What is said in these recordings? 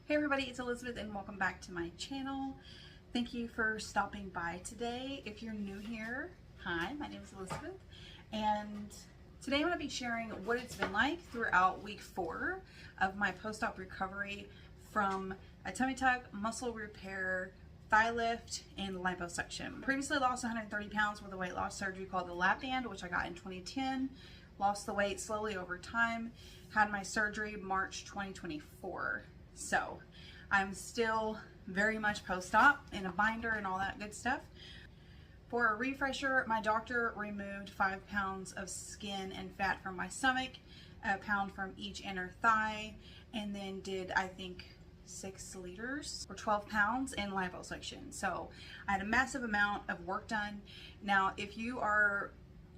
Hey everybody, it's Elizabeth and welcome back to my channel. Thank you for stopping by today. If you're new here, hi, my name is Elizabeth, and today I'm going to be sharing what it's been like throughout week 4 of my post-op recovery from a tummy tuck, muscle repair, thigh lift, and liposuction. Previously lost 130 pounds with a weight loss surgery called the lap band, which I got in 2010. Lost the weight slowly over time. Had my surgery March 2024. So I'm still very much post-op in a binder and all that good stuff. For a refresher, my doctor removed 5 pounds of skin and fat from my stomach, a pound from each inner thigh, and then did, I think, 6 liters or 12 pounds in liposuction. So I had a massive amount of work done. Now, if you are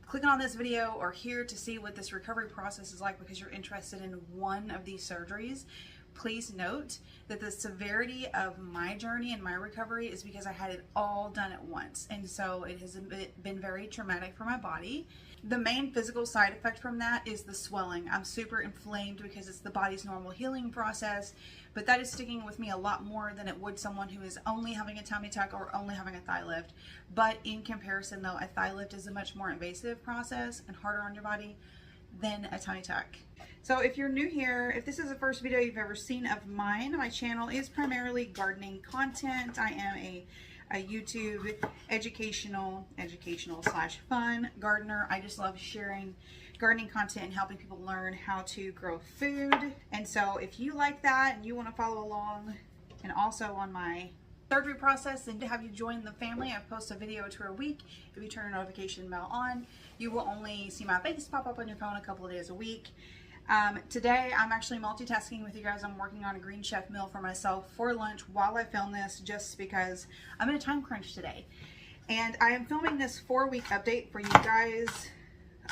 clicking on this video or here to see what this recovery process is like because you're interested in one of these surgeries, please note that the severity of my journey and my recovery is because I had it all done at once, and so it has been very traumatic for my body. The main physical side effect from that is the swelling. I'm super inflamed because it's the body's normal healing process, but that is sticking with me a lot more than it would someone who is only having a tummy tuck or only having a thigh lift. But in comparison though, a thigh lift is a much more invasive process and harder on your body than a tummy tuck. So if you're new here, if this is the first video you've ever seen of mine, my channel is primarily gardening content. I am a YouTube educational / fun gardener. I just love sharing gardening content and helping people learn how to grow food. And so if you like that and you want to follow along, and also on my surgery process, and to have you join the family, I post a video or two a week. If you turn a notification bell on, you will only see my face pop up on your phone a couple of days a week. Today I'm actually multitasking with you guys. I'm working on a green chef meal for myself for lunch while I film this, just because I'm in a time crunch today. And I am filming this 4-week update for you guys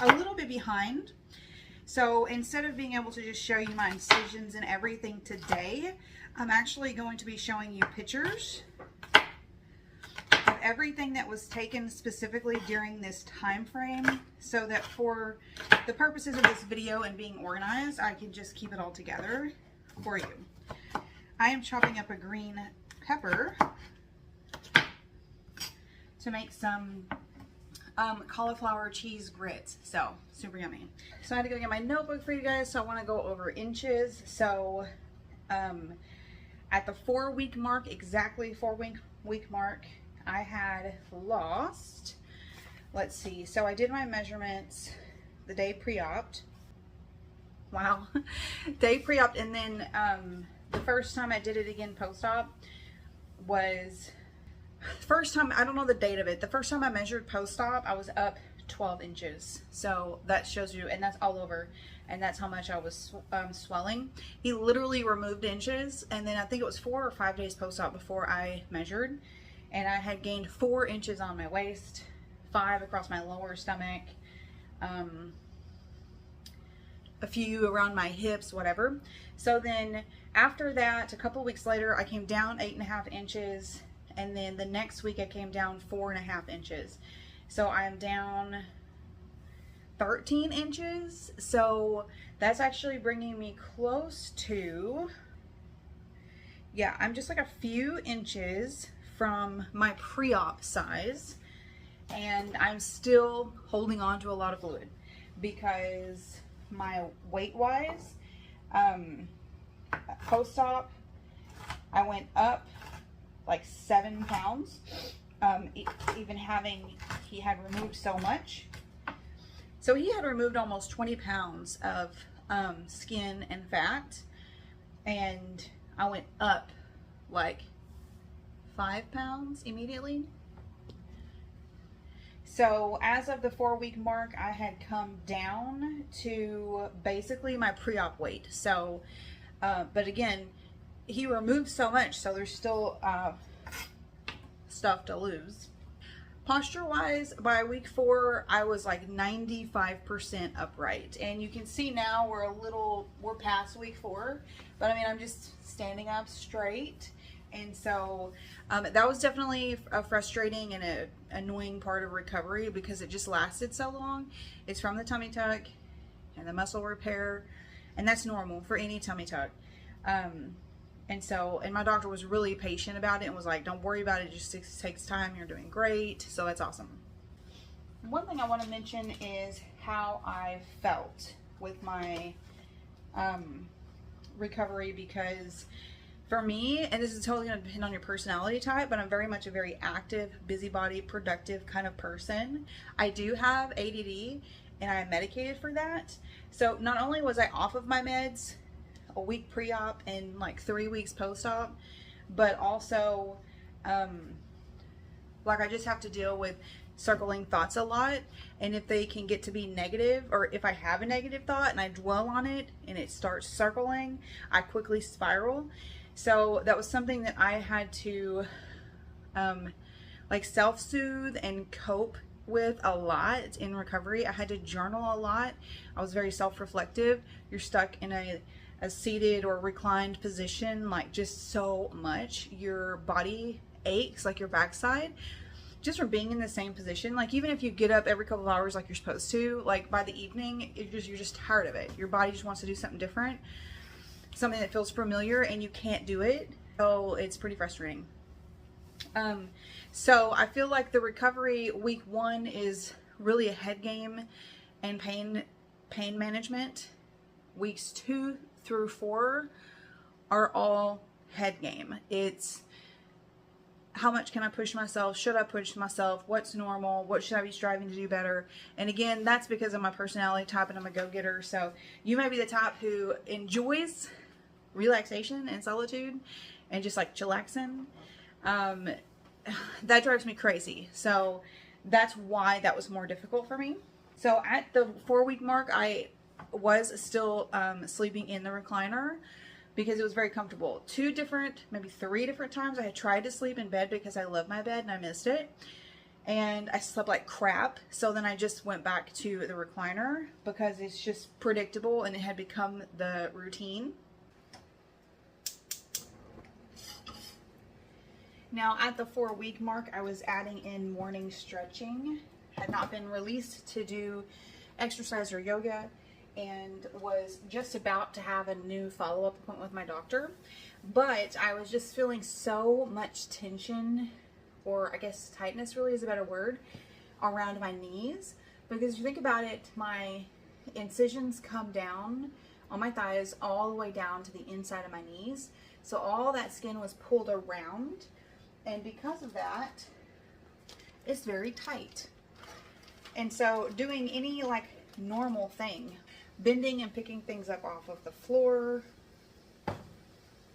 a little bit behind. So instead of being able to just show you my incisions and everything today, I'm actually going to be showing you pictures of everything that was taken specifically during this time frame, so that for the purposes of this video and being organized, I can just keep it all together for you. I am chopping up a green pepper to make some cauliflower cheese grits. So super yummy. So I had to go get my notebook for you guys. So I want to go over inches. So at the 4-week mark, exactly 4-week mark, I had lost, let's see, so I did my measurements the day pre-op. Wow. Day pre-op, and then the first time I did it again post-op was, first time, I don't know the date of it, the first time I measured post-op, I was up 12 inches. So that shows you, and that's all over, and that's how much I was swelling. He literally removed inches, and then I think it was 4 or 5 days post-op before I measured, and I had gained 4 inches on my waist, 5 across my lower stomach, a few around my hips, whatever. So then after that, a couple weeks later, I came down 8.5 inches, and then the next week I came down 4.5 inches. So I'm down 13 inches. So that's actually bringing me close to, yeah, I'm just like a few inches from my pre-op size, and I'm still holding on to a lot of fluid because my weight wise, post-op, I went up like 7 pounds, even having, he had removed so much. So he had removed almost 20 pounds of skin and fat, and I went up like 5 pounds immediately. So as of the 4-week mark, I had come down to basically my pre-op weight. So, but again, he removed so much, so there's still stuff to lose. Posture wise, by week 4, I was like 95% upright, and you can see now we're past week 4, but I mean, I'm just standing up straight. And so that was definitely a frustrating and an annoying part of recovery because it just lasted so long. It's from the tummy tuck and the muscle repair, and that's normal for any tummy tuck. And my doctor was really patient about it and was like, don't worry about it. It just takes time. You're doing great. So that's awesome. One thing I want to mention is how I felt with my recovery, because for me, and this is totally going to depend on your personality type, but I'm very much a very active, busybody, productive kind of person. I do have ADD and I am medicated for that. So not only was I off of my meds a week pre-op and like 3 weeks post-op, but also like I just have to deal with circling thoughts a lot, and if they can get to be negative, or if I have a negative thought and I dwell on it and it starts circling, I quickly spiral. So that was something that I had to like self-soothe and cope with a lot in recovery. I had to journal a lot. I was very self-reflective. You're stuck in a seated or reclined position like just so much. Your body aches, like your backside, just from being in the same position. Like even if you get up every couple of hours like you're supposed to, like by the evening you're just tired of it. Your body just wants to do something different, something that feels familiar, and you can't do it. So it's pretty frustrating. So I feel like the recovery week 1 is really a head game and pain management. Weeks 2 through 4 are all head game. It's how much can I push myself? Should I push myself? What's normal? What should I be striving to do better? And again, that's because of my personality type and I'm a go-getter. So you may be the type who enjoys relaxation and solitude and just like chillaxing. That drives me crazy. So that's why that was more difficult for me. So at the 4-week mark, I was still sleeping in the recliner because it was very comfortable. 2 different, maybe 3 different times I had tried to sleep in bed because I love my bed and I missed it. And I slept like crap. So then I just went back to the recliner because it's just predictable and it had become the routine. Now at the 4-week mark, I was adding in morning stretching. Had not been released to do exercise or yoga, and was just about to have a new follow-up appointment with my doctor. But I was just feeling so much tension, or I guess tightness really is a better word, around my knees. Because if you think about it, my incisions come down on my thighs all the way down to the inside of my knees. So all that skin was pulled around, and because of that, it's very tight. And so doing any like normal thing, bending and picking things up off of the floor,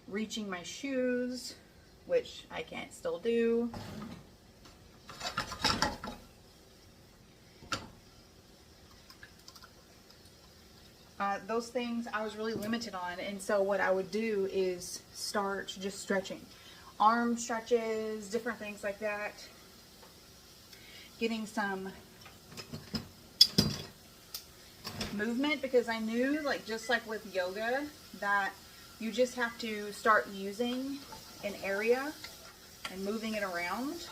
reaching my shoes, which I can't still do, those things I was really limited on. And so what I would do is start just stretching, arm stretches, different things like that, getting some movement, because I knew, like just like with yoga, that you just have to start using an area and moving it around,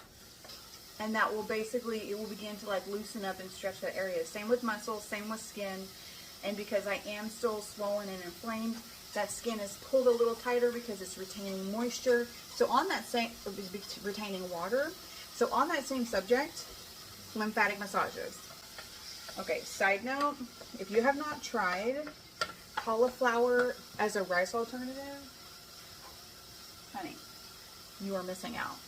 and that will basically, it will begin to like loosen up and stretch that area. Same with muscles, same with skin. And because I am still swollen and inflamed, that skin is pulled a little tighter because it's retaining moisture. So on that same, retaining water. So on that same subject, lymphatic massages. Okay, side note, if you have not tried cauliflower as a rice alternative, honey, you are missing out.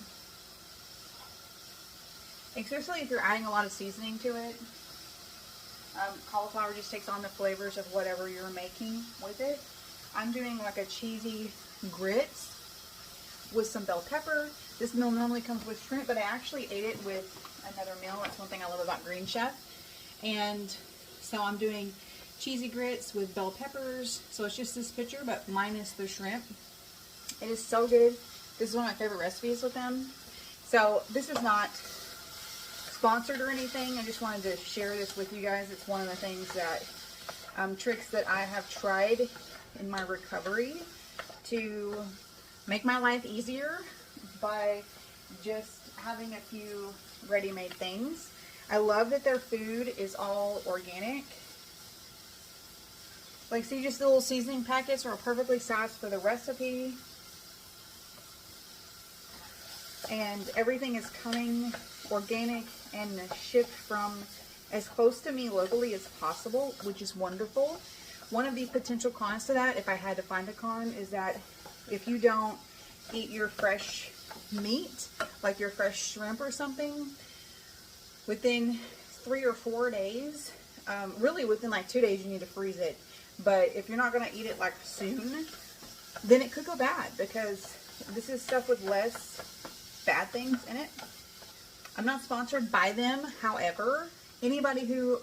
Especially if you're adding a lot of seasoning to it. Cauliflower just takes on the flavors of whatever you're making with it. I'm doing like a cheesy grits with some bell pepper. This meal normally comes with shrimp, but I actually ate it with another meal. That's one thing I love about Green Chef. And so I'm doing cheesy grits with bell peppers. So it's just this picture, but minus the shrimp. It is so good. This is one of my favorite recipes with them. So this is not sponsored or anything. I just wanted to share this with you guys. It's one of the things that, tricks that I have tried in my recovery to make my life easier by just having a few ready-made things. I love that their food is all organic. Like, see, just the little seasoning packets are perfectly sized for the recipe. and everything is coming organic and shipped from as close to me locally as possible, which is wonderful. One of the potential cons to that, if I had to find a con, is that if you don't eat your fresh meat, like your fresh shrimp or something, within 3 or 4 days, really within like 2 days, you need to freeze it. But if you're not going to eat it like soon, then it could go bad, because this is stuff with less bad things in it. I'm not sponsored by them. However, anybody who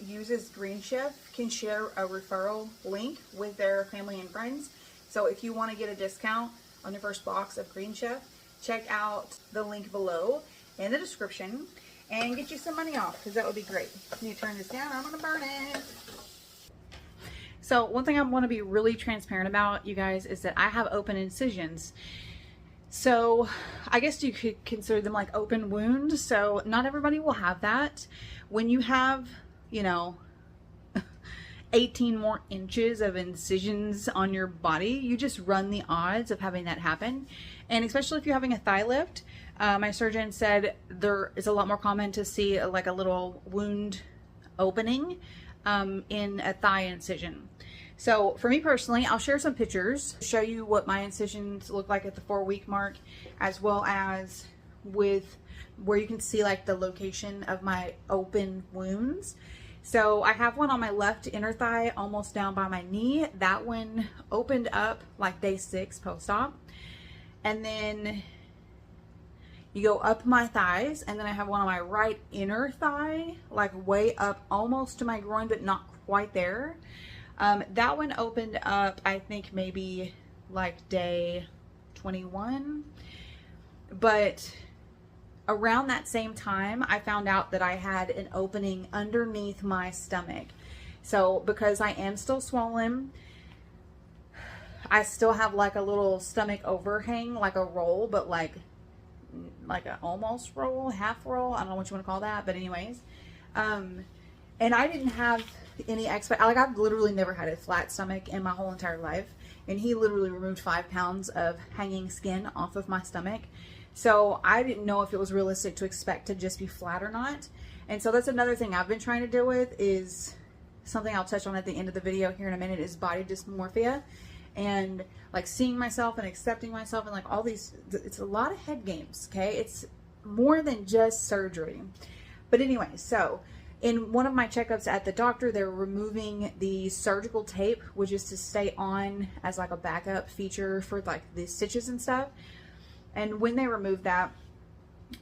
uses Green Chef can share a referral link with their family and friends. So if you want to get a discount on your first box of Green Chef, check out the link below in the description and get you some money off, because that would be great. Let me turn this down. I'm going to burn it. So one thing I want to be really transparent about, you guys, is that I have open incisions. So I guess you could consider them like open wounds. So not everybody will have that. When you have, you know, 18 more inches of incisions on your body, you just run the odds of having that happen. And especially if you're having a thigh lift, my surgeon said there is a lot more common to see like a little wound opening in a thigh incision. So for me personally, I'll share some pictures to show you what my incisions look like at the 4-week mark, as well as with where you can see like the location of my open wounds. So I have one on my left inner thigh, almost down by my knee. That one opened up like day 6 post-op. And then you go up my thighs, and then I have one on my right inner thigh, like way up almost to my groin, but not quite there. That one opened up, I think maybe like day 21. But around that same time, I found out that I had an opening underneath my stomach. So because I am still swollen, I still have like a little stomach overhang, like a roll, but like an almost roll, half roll. I don't know what you want to call that, but anyways. And I didn't have any like I've literally never had a flat stomach in my whole entire life. And he literally removed 5 pounds of hanging skin off of my stomach. So I didn't know if it was realistic to expect to just be flat or not. And so that's another thing I've been trying to deal with, is something I'll touch on at the end of the video here in a minute, is body dysmorphia. And like seeing myself and accepting myself, and like all these, it's a lot of head games, okay? It's more than just surgery. But anyway, so in one of my checkups at the doctor, they're removing the surgical tape, which is to stay on as like a backup feature for like the stitches and stuff. And when they removed that,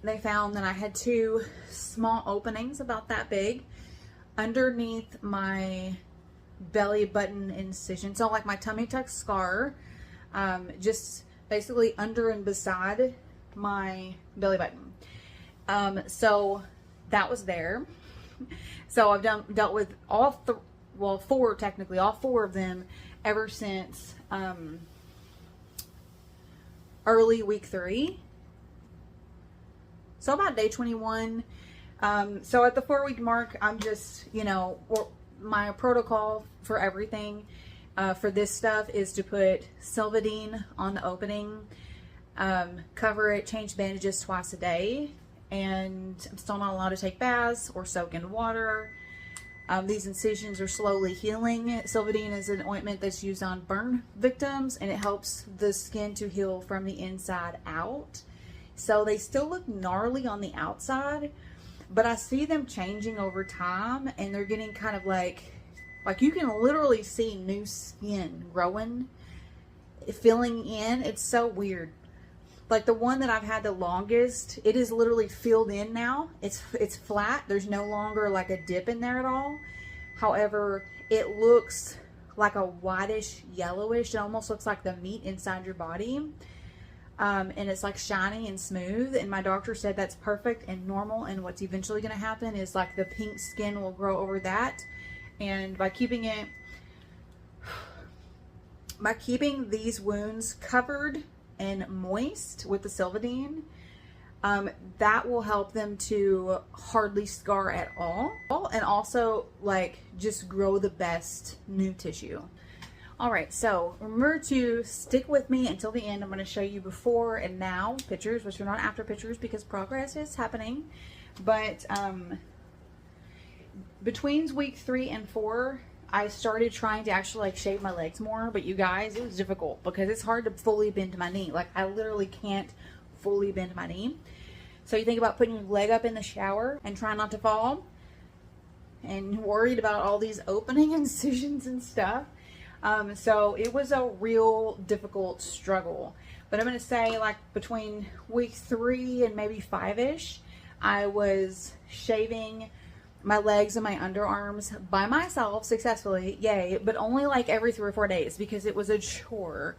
they found that I had 2 small openings about that big underneath my belly button incision. So like my tummy tuck scar, just basically under and beside my belly button. So that was there. So I've dealt with all 4 technically, all 4 of them ever since early week 3. So about day 21. So at the 4-week mark, I'm just, you know, my protocol for everything for this stuff is to put Silvadene on the opening, cover it, change bandages twice a day, and I'm still not allowed to take baths or soak in water. These incisions are slowly healing. Silvadene is an ointment that's used on burn victims, and it helps the skin to heal from the inside out. So they still look gnarly on the outside, but I see them changing over time, and they're getting kind of like you can literally see new skin growing, filling in. It's so weird. Like the one that I've had the longest, it is literally filled in now. It's flat. There's no longer like a dip in there at all. However, it looks like a whitish yellowish. It almost looks like the meat inside your body. And it's like shiny and smooth. And my doctor said that's perfect and normal. And what's eventually going to happen is like the pink skin will grow over that. And by keeping these wounds covered and moist with the Silvadene, that will help them to hardly scar at all, and also like just grow the best new tissue. All right, so remember to stick with me until the end. I'm going to show you before and now pictures, which are not after pictures because progress is happening. But between week 3 and 4, I started trying to actually like shave my legs more. But you guys, it was difficult because it's hard to fully bend my knee. Like I literally can't fully bend my knee. So you think about putting your leg up in the shower and trying not to fall, and worried about all these opening incisions and stuff. So it was a real difficult struggle. But I'm going to say like between week 3 and maybe 5-ish, I was shaving my legs and my underarms by myself successfully. Yay. But only like every 3 or 4 days because it was a chore.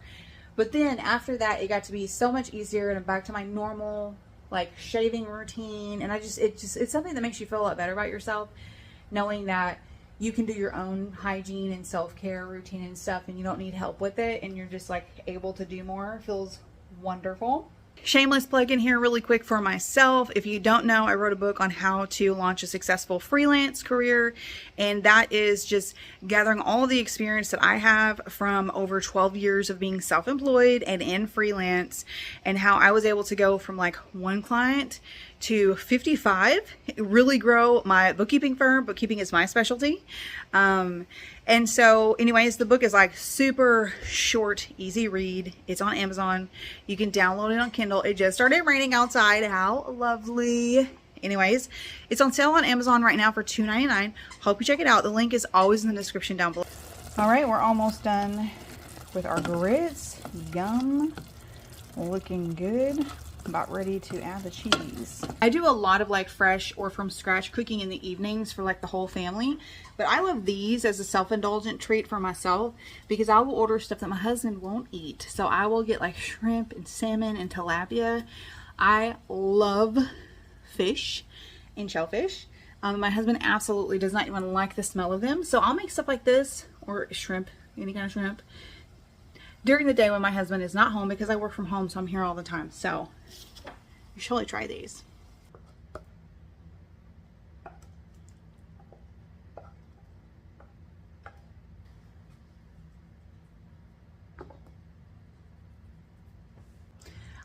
But then after that, it got to be so much easier and I'm back to my normal like shaving routine. And it's something that makes you feel a lot better about yourself, knowing that you can do your own hygiene and self-care routine and stuff and you don't need help with it and you're just like able to do more. It feels wonderful. Shameless plug in here really quick for myself. If you don't know, I wrote a book on how to launch a successful freelance career, and that is just gathering all the experience that I have from over 12 years of being self-employed and in freelance, and how I was able to go from like 1 client to 55, really grow my bookkeeping firm. Bookkeeping is my specialty. And so anyways, the book is like super short, easy read. It's on Amazon. You can download it on Kindle. It just started raining outside. How lovely. Anyways, it's on sale on Amazon right now for $2.99. Hope you check it out. The link is always in the description down below. All right, we're almost done with our grits. Yum. Looking good. About ready to add the cheese. I do a lot of like fresh or from scratch cooking in the evenings for like the whole family, but I love these as a self-indulgent treat for myself because I will order stuff that my husband won't eat. So I will get like shrimp and salmon and tilapia. I love fish and shellfish. My husband absolutely does not even like the smell of them, so I'll make stuff like this, or shrimp, any kind of shrimp, during the day when my husband is not home because I work from home, so I'm here all the time. So you should totally try these.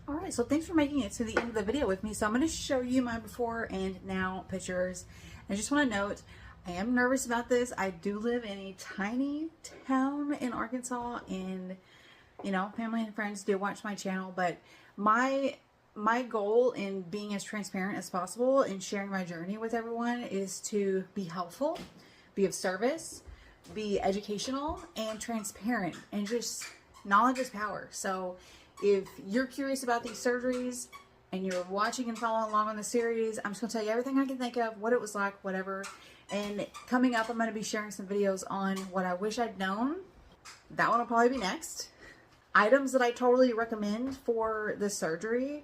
All right, so thanks for making it to the end of the video with me. So I'm going to show you my before and now pictures. I just want to note, I am nervous about this. I do live in a tiny town in Arkansas, and you know, family and friends do watch my channel, but my goal in being as transparent as possible and sharing my journey with everyone is to be helpful, be of service, be educational and transparent, and just knowledge is power. So if you're curious about these surgeries and you're watching and following along on the series, I'm just going to tell you everything I can think of, what it was like, whatever. And coming up, I'm going to be sharing some videos on what I wish I'd known. That one will probably be next. Items that I totally recommend for the surgery,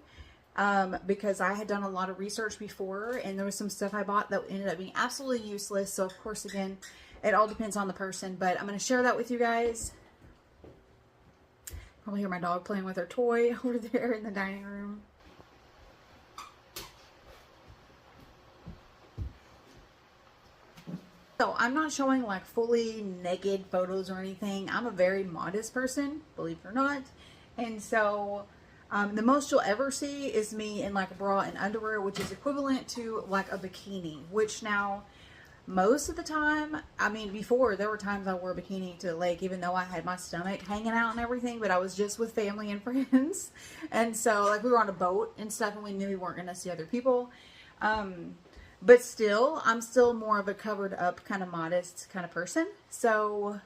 because I had done a lot of research before and there was some stuff I bought that ended up being absolutely useless. So of course, again, it all depends on the person, but I'm going to share that with you guys. Probably hear my dog playing with her toy over there in the dining room. So I'm not showing like fully naked photos or anything. I'm a very modest person, believe it or not. And so the most you'll ever see is me in like a bra and underwear, which is equivalent to like a bikini, which now most of the time, I mean, before there were times I wore a bikini to the lake, even though I had my stomach hanging out and everything, but I was just with family and friends. And so like we were on a boat and stuff and we knew we weren't going to see other people. But still, I'm still more of a covered up kind of modest kind of person. So,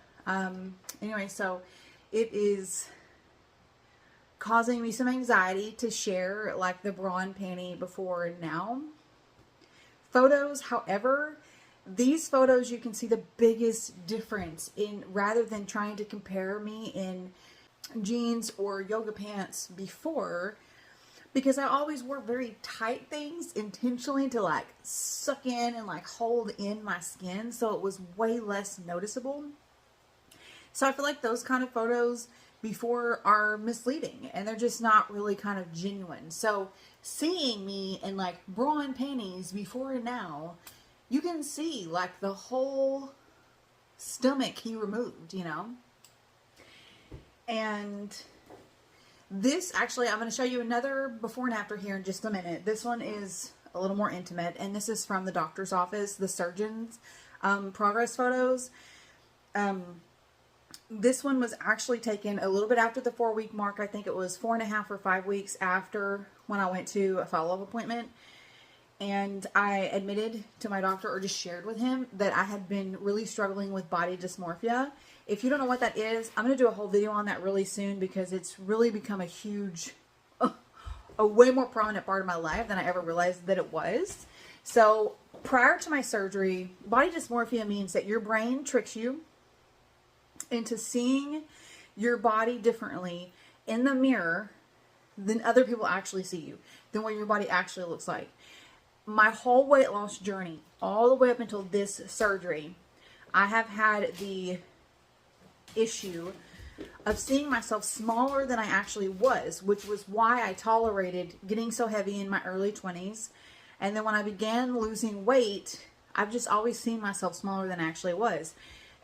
anyway, so it is causing me some anxiety to share like the bra and panty before and now. Photos, however, these photos you can see the biggest difference in, rather than trying to compare me in jeans or yoga pants before, because I always wore very tight things intentionally to like suck in and like hold in my skin, so it was way less noticeable. So I feel like those kind of photos before are misleading and they're just not really kind of genuine. So seeing me in like bra and panties before and now, you can see like the whole stomach he removed, you know. And this, actually, I'm going to show you another before and after here in just a minute. This one is a little more intimate, and this is from the doctor's office, the surgeon's progress photos. This one was actually taken a little bit after the 4-week mark. I think it was 4.5 or 5 weeks after when I went to a follow-up appointment. And I admitted to my doctor, or just shared with him, that I had been really struggling with body dysmorphia. If you don't know what that is, I'm going to do a whole video on that really soon, because it's really become a huge, a way more prominent part of my life than I ever realized that it was. So prior to my surgery, body dysmorphia means that your brain tricks you into seeing your body differently in the mirror than other people actually see you, than what your body actually looks like. My whole weight loss journey, all the way up until this surgery, I have had the issue of seeing myself smaller than I actually was, which was why I tolerated getting so heavy in my early 20s. And then when I began losing weight, I've just always seen myself smaller than I actually was.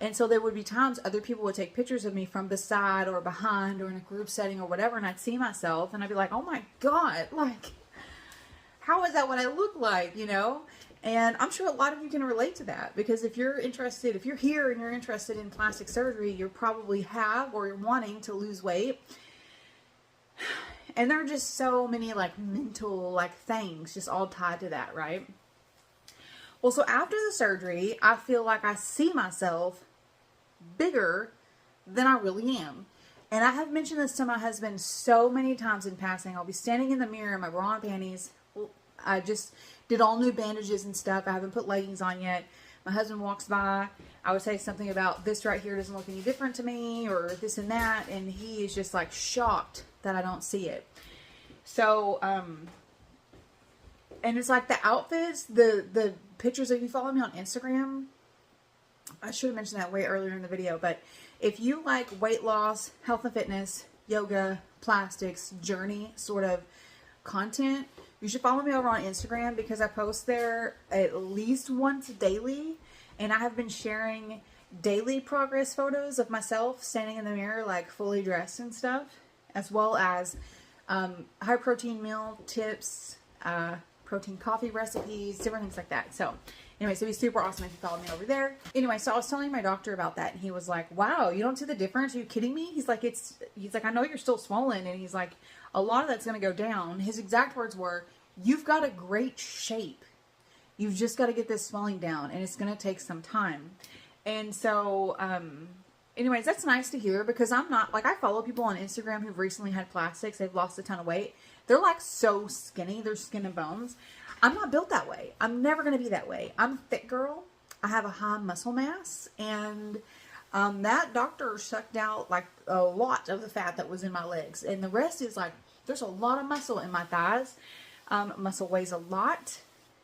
And so there would be times other people would take pictures of me from beside or behind or in a group setting or whatever, and I'd see myself and I'd be like, oh my God, like, how is that what I look like, you know? And I'm sure a lot of you can relate to that, because if you're interested, if you're here and you're interested in plastic surgery, you probably have, or you're wanting to lose weight. And there are just so many like mental like things just all tied to that, right? Well, so after the surgery, I feel like I see myself bigger than I really am. And I have mentioned this to my husband so many times in passing. I'll be standing in the mirror in my bra and panties. I just did all new bandages and stuff. I haven't put leggings on yet. My husband walks by. I would say something about this right here doesn't look any different to me, or this and that. And he is just like shocked that I don't see it. So, and it's like the outfits, the pictures, if you follow me on Instagram, I should have mentioned that way earlier in the video, but if you like weight loss, health and fitness, yoga, plastics, journey sort of content, you should follow me over on Instagram, because I post there at least once daily, and I have been sharing daily progress photos of myself standing in the mirror, like fully dressed and stuff, as well as high protein meal tips, protein coffee recipes, different things like that. So anyway, so it'd be super awesome if you follow me over there. Anyway, so I was telling my doctor about that, and he was like, wow, you don't see the difference? Are you kidding me? He's like, I know you're still swollen. And he's like, a lot of that's going to go down. His exact words were, you've got a great shape. You've just got to get this swelling down, and it's going to take some time. And so, anyways, that's nice to hear, because I'm not, like, I follow people on Instagram who've recently had plastics. They've lost a ton of weight. They're like so skinny. They're skin and bones. I'm not built that way. I'm never going to be that way. I'm a fit girl. I have a high muscle mass, and that doctor sucked out like a lot of the fat that was in my legs, and the rest is like, there's a lot of muscle in my thighs. Muscle weighs a lot.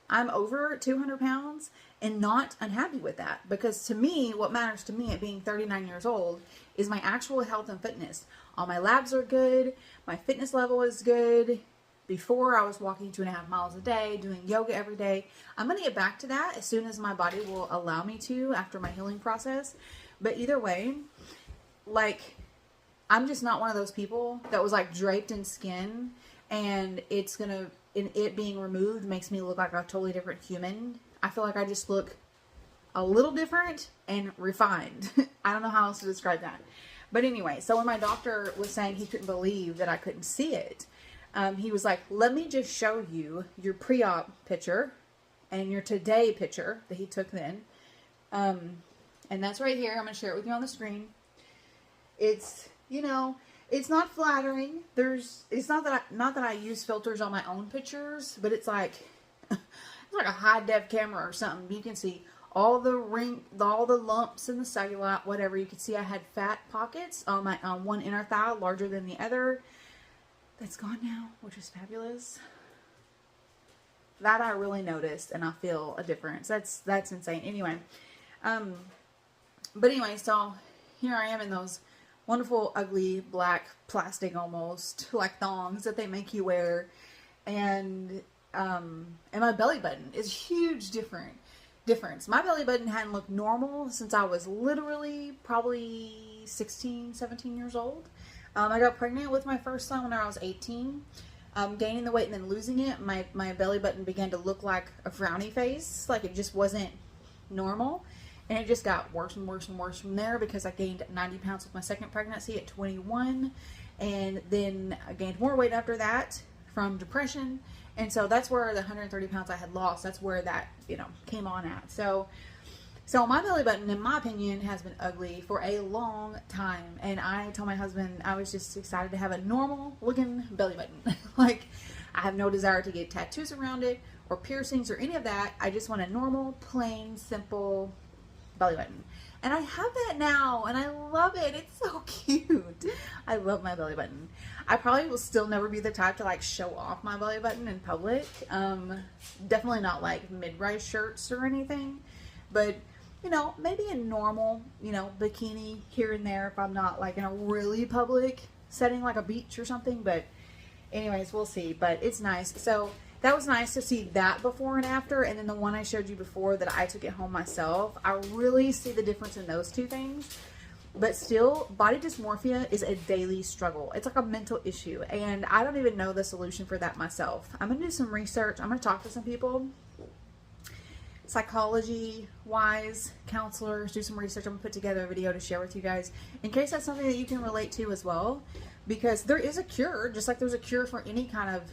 I'm over 200 pounds and not unhappy with that, because to me, what matters to me at being 39 years old is my actual health and fitness. All my labs are good. My fitness level is good. Before, I was walking 2.5 miles a day, doing yoga every day. I'm going to get back to that as soon as my body will allow me to, after my healing process. But either way, like, I'm just not one of those people that was like draped in skin, and it being removed makes me look like a totally different human. I feel like I just look a little different and refined. I don't know how else to describe that. But anyway, so when my doctor was saying he couldn't believe that I couldn't see it, he was like, let me just show you your pre-op picture and your today picture that he took then. And that's right here. I'm going to share it with you on the screen. It's, you know, it's not flattering. It's not that I use filters on my own pictures, but it's like, it's like a high def camera or something. You can see all the lumps and the cellulite, whatever. You can see I had fat pockets on my one inner thigh, larger than the other. That's gone now, which is fabulous. That I really noticed, and I feel a difference. That's insane. Anyway, but anyway, so here I am in those wonderful, ugly, black, plastic almost, like thongs that they make you wear. And my belly button is huge difference. My belly button hadn't looked normal since I was literally probably 16, 17 years old. I got pregnant with my first son when I was 18. Gaining the weight and then losing it, my belly button began to look like a frowny face. Like it just wasn't normal. And it just got worse and worse and worse from there because I gained 90 pounds with my second pregnancy at 21. And then I gained more weight after that from depression. And so that's where the 130 pounds I had lost, that's where that, came on at. So my belly button, in my opinion, has been ugly for a long time. And I told my husband I was just excited to have a normal looking belly button. Like, I have no desire to get tattoos around it or piercings or any of that. I just want a normal, plain, simple belly button. And I have that now, and I love it. It's so cute. I love my belly button. I probably will still never be the type to like show off my belly button in public. Definitely not like mid-rise shirts or anything, but maybe a normal, bikini here and there if I'm not like in a really public setting like a beach or something. But anyways, we'll see. But it's nice. So that was nice to see that before and after. And then the one I showed you before that I took it home myself, I really see the difference in those two things. But still, body dysmorphia is a daily struggle. It's like a mental issue. And I don't even know the solution for that myself. I'm going to do some research. I'm going to talk to some people, psychology-wise, counselors, do some research. I'm going to put together a video to share with you guys in case that's something that you can relate to as well. Because there is a cure, just like there's a cure for any kind of,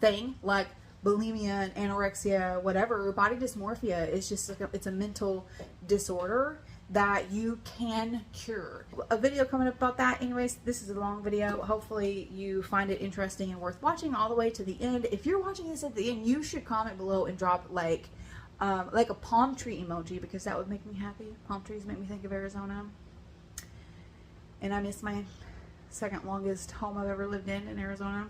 thing like bulimia and anorexia, whatever. Body dysmorphia is just like it's a mental disorder that you can cure. A video coming up about that. Anyways, this is a long video. Hopefully you find it interesting and worth watching all the way to the end. If you're watching this at the end, you should comment below and drop like a palm tree emoji, because that would make me happy. Palm trees make me think of Arizona, and I miss my second longest home I've ever lived in Arizona.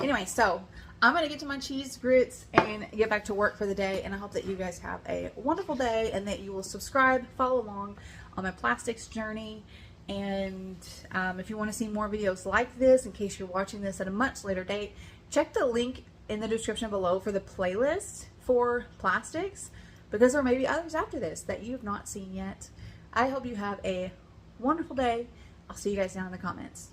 Anyway, so I'm going to get to my cheese grits and get back to work for the day. And I hope that you guys have a wonderful day and that you will subscribe, follow along on my plastics journey. And if you want to see more videos like this, in case you're watching this at a much later date, check the link in the description below for the playlist for plastics, because there may be others after this that you have not seen yet. I hope you have a wonderful day. I'll see you guys down in the comments.